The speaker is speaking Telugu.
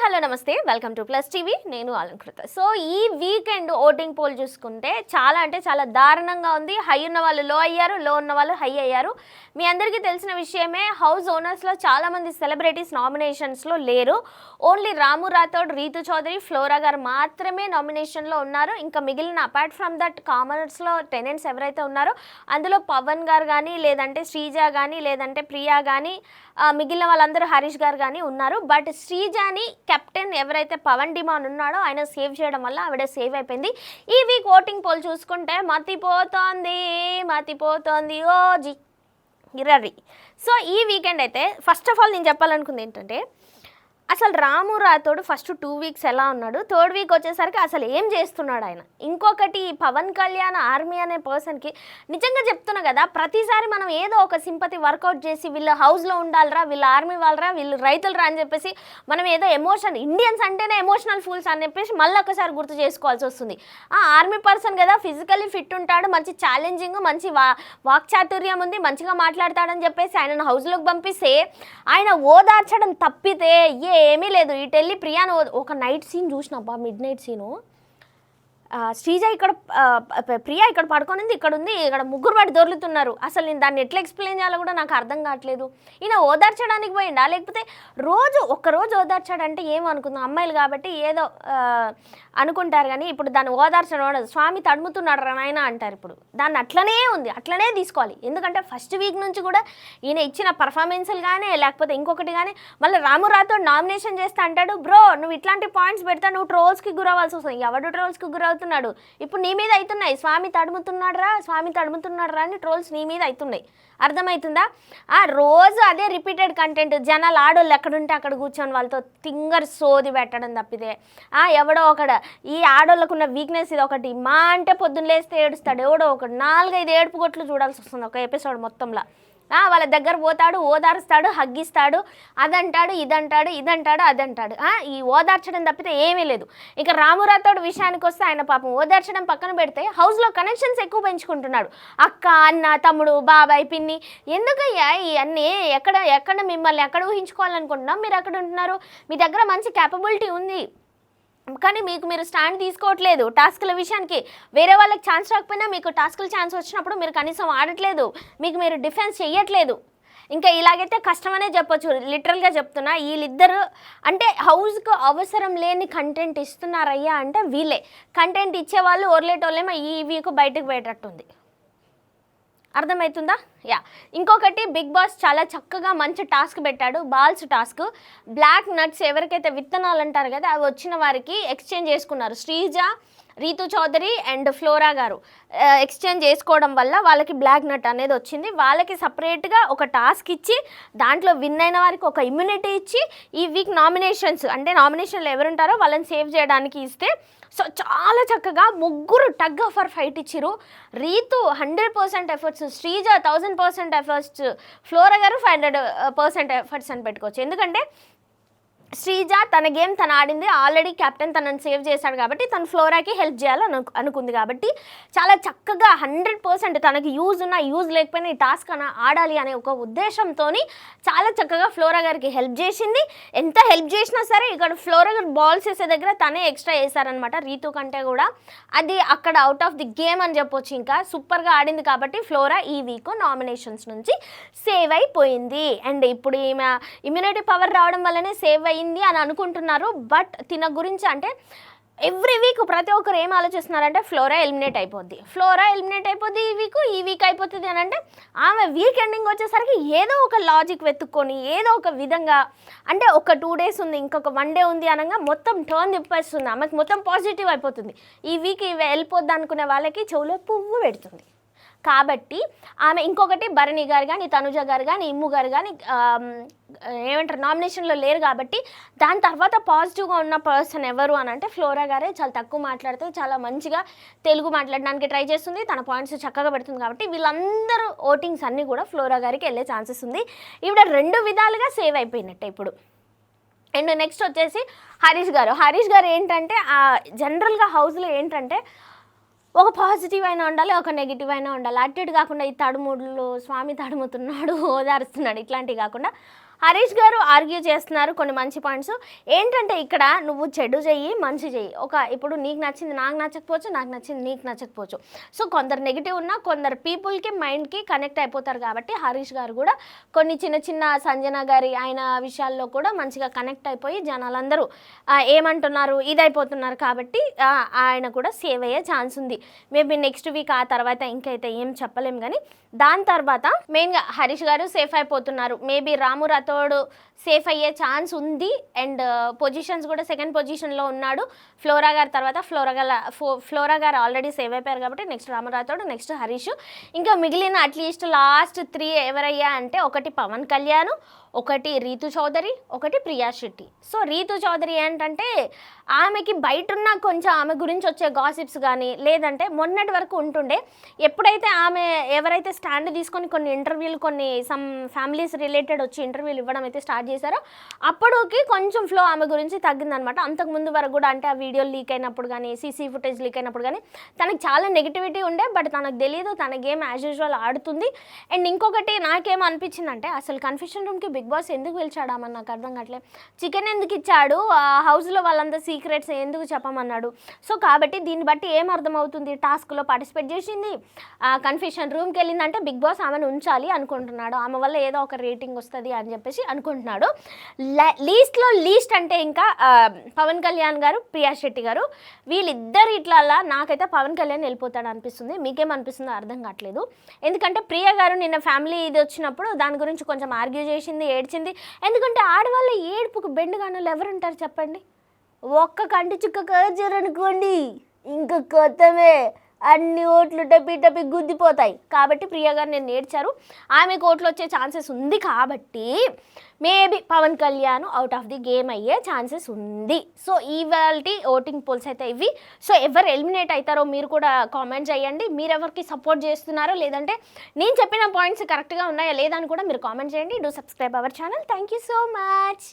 హలో నమస్తే వెల్కమ్ టు ప్లస్ టీవీ నేను అలంకృత. సో ఈ వీకెండ్ ఓటింగ్ పోల్ చూసుకుంటే చాలా అంటే చాలా దారుణంగా ఉంది. హై ఉన్న వాళ్ళు లో అయ్యారు, లో ఉన్న వాళ్ళు హై అయ్యారు. మీ అందరికీ తెలిసిన విషయమే, హౌస్ ఓనర్స్లో చాలామంది సెలబ్రిటీస్ నామినేషన్స్లో లేరు. ఓన్లీ రాము రాథోడ్, రీతు చౌదరి, ఫ్లోరా గారు మాత్రమే నామినేషన్లో ఉన్నారు. ఇంకా మిగిలిన అపార్ట్ ఫ్రమ్ దట్ కామనర్స్లో టెనెంట్స్ ఎవరైతే ఉన్నారో అందులో పవన్ గారు కానీ, లేదంటే శ్రీజ కానీ, లేదంటే ప్రియా కానీ, మిగిలిన వాళ్ళందరూ హరీష్ గారు కానీ ఉన్నారు. బట్ శ్రీజాని కెప్టెన్ ఎవరైతే పవన్ డిమాన్ ఉన్నాడో ఆయన సేవ్ చేయడం వల్ల ఆవిడ సేవ్ అయిపోయింది. ఈ వీక్ ఓటింగ్ పోల్ చూసుకుంటే మతిపోతోంది ఓ జీ గిరరి. సో ఈ వీకెండ్ అయితే ఫస్ట్ ఆఫ్ ఆల్ నేను చెప్పాలనుకుంది ఏంటంటే, అసలు రాము రాథోడ్ ఫస్ట్ 2 వీక్స్ ఎలా ఉన్నాడు, 3rd వీక్ వచ్చేసరికి అసలు ఏం చేస్తున్నాడు ఆయన. ఇంకొకటి పవన్ కళ్యాణ్ ఆర్మీ అనే పర్సన్కి నిజంగా చెప్తున్నా కదా, ప్రతిసారి మనం ఏదో ఒక సింపతి వర్కౌట్ చేసి వీళ్ళు హౌస్లో ఉండాలిరా, వీళ్ళు ఆర్మీ వాళ్ళరా, వీళ్ళు రైతులరా అని చెప్పేసి మనం ఏదో ఎమోషన్, ఇండియన్స్ అంటేనే ఎమోషనల్ ఫూల్స్ అని చెప్పేసి మళ్ళీ ఒకసారి గుర్తు చేసుకోవాల్సి వస్తుంది. ఆర్మీ పర్సన్ కదా, ఫిజికల్లీ ఫిట్ ఉంటాడు, మంచి ఛాలెంజింగ్, మంచి వాక్చాతుర్యం ఉంది, మంచిగా మాట్లాడతాడని చెప్పేసి ఆయనను హౌస్లోకి పంపిస్తే ఆయన ఓదార్చడం తప్పితే ఏమీ లేదు. ఇటు వెళ్ళి ప్రియాను ఒక నైట్ సీన్ చూసినబ్బా, మిడ్ నైట్ సీను. శ్రీజ ఇక్కడ, ప్రియా ఇక్కడ పడుకోనింది, ఇక్కడ ఉంది, ఇక్కడ ముగ్గురు పడి దొరుకుతున్నారు. అసలు నేను దాన్ని ఎట్లా ఎక్స్ప్లెయిన్ చేయాలో కూడా నాకు అర్థం కావట్లేదు. ఈయన ఓదార్చడానికి పోయిండా, లేకపోతే ఒక్కరోజు ఓదార్చాడంటే ఏమనుకుందాం, అమ్మాయిలు కాబట్టి ఏదో అనుకుంటారు. కానీ ఇప్పుడు దాన్ని ఓదార్చడం, స్వామి తడుముతున్నాడు రా నాయన అంటారు. ఇప్పుడు దాన్ని అట్లనే ఉంది, అట్లనే తీసుకోవాలి. ఎందుకంటే ఫస్ట్ వీక్ నుంచి కూడా ఈయన ఇచ్చిన పర్ఫార్మెన్స్లు కానీ, లేకపోతే ఇంకొకటి కానీ, మళ్ళీ రాము రాథోడ్ నామినేషన్ చేస్తా అంటాడు. బ్రో నువ్వు ఇట్లాంటి పాయింట్స్ పెడతా, నువ్వు ట్రోల్స్కి గురవ్వాల్సి వస్తుంది. ఎవడు ట్రోల్స్కి గురవుతున్నాడు? ఇప్పుడు నీ మీద అవుతున్నాయి. స్వామి తడుముతున్నాడు రా అని ట్రోల్స్ నీ మీద అవుతున్నాయి. అర్థమవుతుందా? రోజు అదే రిపీటెడ్ కంటెంట్. జనాలు ఆడోళ్ళు ఎక్కడుంటే అక్కడ కూర్చొని వాళ్ళతో తింగర్ సోది పెట్టడం తప్పితే, ఎవడో ఒకడు ఈ ఆడోళ్ళకున్న వీక్నెస్ ఇది ఒకటి, మా అంటే పొద్దున్న లేస్తే ఏడుస్తాడు ఎవడో ఒకడు. 4-5 ఏడుపు కొట్లు చూడాల్సి వస్తుంది ఒక ఎపిసోడ్ మొత్తంలో. వాళ్ళ దగ్గర పోతాడు, ఓదార్స్తాడు, హగ్గిస్తాడు, అదంటాడు, ఇదంటాడు, అదంటాడు. ఈ ఓదార్చడం తప్పితే ఏమీ లేదు. ఇక రాము రాథోడ్ విషయానికి వస్తే, ఆయన పాపం ఓదార్చడం పక్కన పెడితే హౌస్లో కనెక్షన్స్ ఎక్కువ పెంచుకుంటున్నాడు. అక్క, అన్న, తమ్ముడు, బాబాయ్, పిన్ని. ఎందుకయ్యా ఇవన్నీ? ఎక్కడ మిమ్మల్ని ఎక్కడ ఊహించుకోవాలనుకుంటున్నాం? మీరు ఎక్కడ ఉంటున్నారు? మీ దగ్గర మంచి క్యాపబిలిటీ ఉంది, కానీ మీరు స్టాండ్ తీసుకోవట్లేదు టాస్క్ల విషయానికి. వేరే వాళ్ళకి ఛాన్స్ రాకపోయినా మీకు టాస్క్లు ఛాన్స్ వచ్చినప్పుడు మీరు కనీసం ఆడట్లేదు, మీరు డిఫెన్స్ చెయ్యట్లేదు. ఇంకా ఇలాగైతే కష్టమనే చెప్పొచ్చు. లిటరల్గా చెప్తున్నా, వీళ్ళిద్దరు అంటే హౌస్కు అవసరం లేని కంటెంట్ ఇస్తున్నారయ్యా అంటే వీళ్ళే. కంటెంట్ ఇచ్చేవాళ్ళు ఓర్లేటోళ్ళేమో ఈ వీక్ బయటకు పోయేటట్టుంది. అర్థమవుతుందా? ఇంకొకటి, బిగ్ బాస్ చాలా చక్కగా మంచి టాస్క్ పెట్టాడు, బాల్స్ టాస్క్. బ్లాక్ నట్స్ ఎవరికైతే విత్తనాలు అంటారు కదా, అవి వచ్చిన వారికి ఎక్స్చేంజ్ చేసుకున్నారు. శ్రీజ, రీతు చౌదరి అండ్ ఫ్లోరా గారు ఎక్స్చేంజ్ చేసుకోవడం వల్ల వాళ్ళకి బ్లాక్ నట్ అనేది వచ్చింది. వాళ్ళకి సపరేట్గా ఒక టాస్క్ ఇచ్చి దాంట్లో విన్ అయిన వారికి ఒక ఇమ్యూనిటీ ఇచ్చి ఈ వీక్ నామినేషన్స్ అంటే నామినేషన్లో ఎవరుంటారో వాళ్ళని సేవ్ చేయడానికి ఇస్తే, సో చాలా చక్కగా ముగ్గురు టగ్ ఆఫర్ ఫైట్ ఇచ్చిరు. Ritu 100% efforts, Sreeja 1000% efforts, Flora గారు 500% ఎఫర్ట్స్ అని పెట్టుకోవచ్చు. ఎందుకంటే శ్రీజ తన గేమ్ తను ఆడింది, ఆల్రెడీ కెప్టెన్ తనని సేవ్ చేశాడు కాబట్టి తను ఫ్లోరాకి హెల్ప్ చేయాలని అనుకుంది. కాబట్టి చాలా చక్కగా 100% తనకి యూజ్ ఉన్నా యూజ్ లేకపోయినా ఈ టాస్క్ ఆడాలి అనే ఒక ఉద్దేశంతో చాలా చక్కగా ఫ్లోరా గారికి హెల్ప్ చేసింది. ఎంత హెల్ప్ చేసినా సరే ఇక్కడ ఫ్లోరా గారు బాల్స్ వేసే దగ్గర తనే ఎక్స్ట్రా వేశారనమాట రీతు కంటే కూడా. అది అక్కడ అవుట్ ఆఫ్ ది గేమ్ అని చెప్పొచ్చు. ఇంకా సూపర్గా ఆడింది కాబట్టి ఫ్లోరా ఈ వీక్ నామినేషన్స్ నుంచి సేవ్ అయిపోయింది. అండ్ ఇప్పుడు ఈమె ఇమ్యూనిటీ పవర్ రావడం వల్లనే సేవ్ అయ్యింది అని అనుకుంటున్నారు. బట్ తిన గురించి అంటే ఎవ్రీ వీక్ ప్రతి ఒక్కరు ఏం ఆలోచిస్తున్నారంటే ఫ్లోరా ఎలిమినేట్ అయిపోద్ది ఈ వీక్ అయిపోతుంది అని అంటే, ఆమె వీక్ ఎండింగ్ వచ్చేసరికి ఏదో ఒక లాజిక్ వెతుక్కొని ఏదో ఒక విధంగా, అంటే ఒక 2 days ఉంది, ఇంకొక 1 day ఉంది అనగా మొత్తం టర్న్ తిప్పేస్తుంది. ఆమెకు మొత్తం పాజిటివ్ అయిపోతుంది. ఈ వీక్ వెళ్ళిపోద్ది అనుకునే వాళ్ళకి చెవులో పువ్వు పెడుతుంది. కాబట్టి ఆమె ఇంకొకటి, భరణి గారు కానీ, తనుజ గారు కానీ, ఇమ్ము గారు కానీ ఏమంటారు నామినేషన్లో లేరు. కాబట్టి దాని తర్వాత పాజిటివ్గా ఉన్న పర్సన్ ఎవరు అని అంటే ఫ్లోరా గారే. చాలా తక్కువ మాట్లాడితే చాలా మంచిగా తెలుగు మాట్లాడడానికి ట్రై చేస్తుంది, తన పాయింట్స్ చక్కగా పెడుతుంది. కాబట్టి వీళ్ళందరూ ఓటింగ్స్ అన్నీ కూడా ఫ్లోరా గారికి వెళ్ళే ఛాన్సెస్ ఉంది. ఈవిడ 2 విధాలుగా సేవ్ అయిపోయినట్టే ఇప్పుడు. అండ్ నెక్స్ట్ వచ్చేసి హరీష్ గారు ఏంటంటే, జనరల్గా హౌస్లో ఏంటంటే ఒక పాజిటివ్ అయినా ఉండాలి, ఒక నెగిటివ్ అయినా ఉండాలి. అటు ఇటు కాకుండా ఈ తడుముడులు, స్వామి తడుముతున్నాడు, ఓదారుస్తున్నాడు, ఇట్లాంటివి కాకుండా హరీష్ గారు ఆర్గ్యూ చేస్తున్నారు కొన్ని మంచి పాయింట్స్. ఏంటంటే ఇక్కడ నువ్వు చెడు చెయ్యి, మంచి చెయ్యి. ఇప్పుడు నీకు నచ్చింది నాకు నచ్చకపోవచ్చు, నాకు నచ్చింది నీకు నచ్చకపోవచ్చు. సో కొందరు నెగిటివ్ ఉన్నా కొందరు పీపుల్కి మైండ్కి కనెక్ట్ అయిపోతారు కాబట్టి హరీష్ గారు కూడా కొన్ని చిన్న చిన్న సంజన గారి ఆయన విషయాల్లో కూడా మంచిగా కనెక్ట్ అయిపోయి జనాలందరూ ఏమంటున్నారు ఇదైపోతున్నారు కాబట్టి ఆయన కూడా సేవ్ అయ్యే ఛాన్స్ ఉంది. మేబీ నెక్స్ట్ వీక్ ఆ తర్వాత ఇంకైతే ఏం చెప్పలేం. కానీ దాని తర్వాత మెయిన్గా హరీష్ గారు సేఫ్ అయిపోతున్నారు. మేబీ రాము రాథోడ్ సేఫ్ అయ్యే ఛాన్స్ ఉంది. అండ్ పొజిషన్స్ కూడా సెకండ్ పొజిషన్లో ఉన్నాడు. ఫ్లోరా గారి తర్వాత ఫ్లోరా గారు ఆల్రెడీ సేవ్ అయిపోయారు కాబట్టి నెక్స్ట్ రాము రాథోడ్, నెక్స్ట్ హరీష్. ఇంకా మిగిలిన అట్లీస్ట్ లాస్ట్ 3 ఎవరయ్యా అంటే ఒకటి పవన్ కళ్యాణ్, ఒకటి రీతు చౌదరి, ఒకటి ప్రియా శెట్టి. సో రీతు చౌదరి ఏంటంటే ఆమెకి బయట ఉన్న కొంచెం ఆమె గురించి వచ్చే గాసిప్స్ కానీ లేదంటే మొన్నటి వరకు ఉంటుండే. ఎప్పుడైతే ఆమె ఎవరైతే స్టాండ్ తీసుకొని కొన్ని ఇంటర్వ్యూలు కొన్ని సమ్ ఫ్యామిలీస్ రిలేటెడ్ వచ్చి ఇంటర్వ్యూలు ఇవ్వడం అయితే స్టార్ట్ చేశారో అప్పటికి కొంచెం ఫ్లో ఆమె గురించి తగ్గిందనమాట. అంతకుముందు వరకు కూడా అంటే ఆ వీడియోలు లీక్ అయినప్పుడు కానీ సీసీ ఫుటేజ్ లీక్ అయినప్పుడు కానీ తనకి చాలా నెగిటివిటీ ఉండే. బట్ తనకు తెలియదు, తన గేమ్ యాజ్ యూజువల్ ఆడుతుంది. అండ్ ఇంకొకటి నాకేం అనిపించిందంటే అసలు కన్ఫ్యూషన్ రూమ్కి బిగ్ బాస్ ఎందుకు పిలిచాడామని నాకు అర్థం కావట్లేదు. చికెన్ ఎందుకు ఇచ్చాడు, హౌస్లో వాళ్ళంతా సీక్రెట్స్ ఎందుకు చెప్పమన్నాడు. సో కాబట్టి దీన్ని బట్టి ఏం అర్థమవుతుంది, టాస్క్లో పార్టిసిపేట్ చేసింది, కన్ఫ్యూషన్ రూమ్కి వెళ్ళిందంటే బిగ్ బాస్ ఆమెను ఉంచాలి అనుకుంటున్నాడు. ఆమె వల్ల ఏదో ఒక రేటింగ్ వస్తుంది అని చెప్పేసి అనుకుంటున్నాడు. లీస్ట్లో లీస్ట్ అంటే ఇంకా పవన్ కళ్యాణ్ గారు, ప్రియా శెట్టి గారు, వీళ్ళిద్దరు ఇట్లా నాకైతే పవన్ కళ్యాణ్ వెళ్ళిపోతాడు అనిపిస్తుంది. మీకేమనిపిస్తుందో అర్థం కావట్లేదు. ఎందుకంటే ప్రియా గారు నిన్న ఫ్యామిలీ ఇది వచ్చినప్పుడు దాని గురించి కొంచెం ఆర్గ్యూ చేసింది, ఏడ్చింది. ఎందుకంటే ఆడవాళ్ళ ఏడుపుకు బెండుగానులు ఎవరుంటారు చెప్పండి. ఒక్క కంటి చుక్క కర్జరనుకోండి ఇంకా కొత్తమే అన్ని ఓట్లు టపి గుద్దిపోతాయి. కాబట్టి ప్రియా గారు నేను నేర్చారు, ఆమె ఓట్లు వచ్చే ఛాన్సెస్ ఉంది. కాబట్టి maybe Pawan Kalyan out of the game అయ్యే ఛాన్సెస్ ఉంది. సో ఇవాల్టి ఓటింగ్ పోల్స్ అయితే ఇవి. సో ఎవరు ఎలిమినేట్ అవుతారో మీరు కూడా కామెంట్ చేయండి. మీరు ఎవరికి సపోర్ట్ చేస్తున్నారో లేదంటే నేను చెప్పిన పాయింట్స్ కరెక్ట్గా ఉన్నాయా లేదా అని కూడా మీరు కామెంట్ చేయండి. Do subscribe our channel. Thank you so much.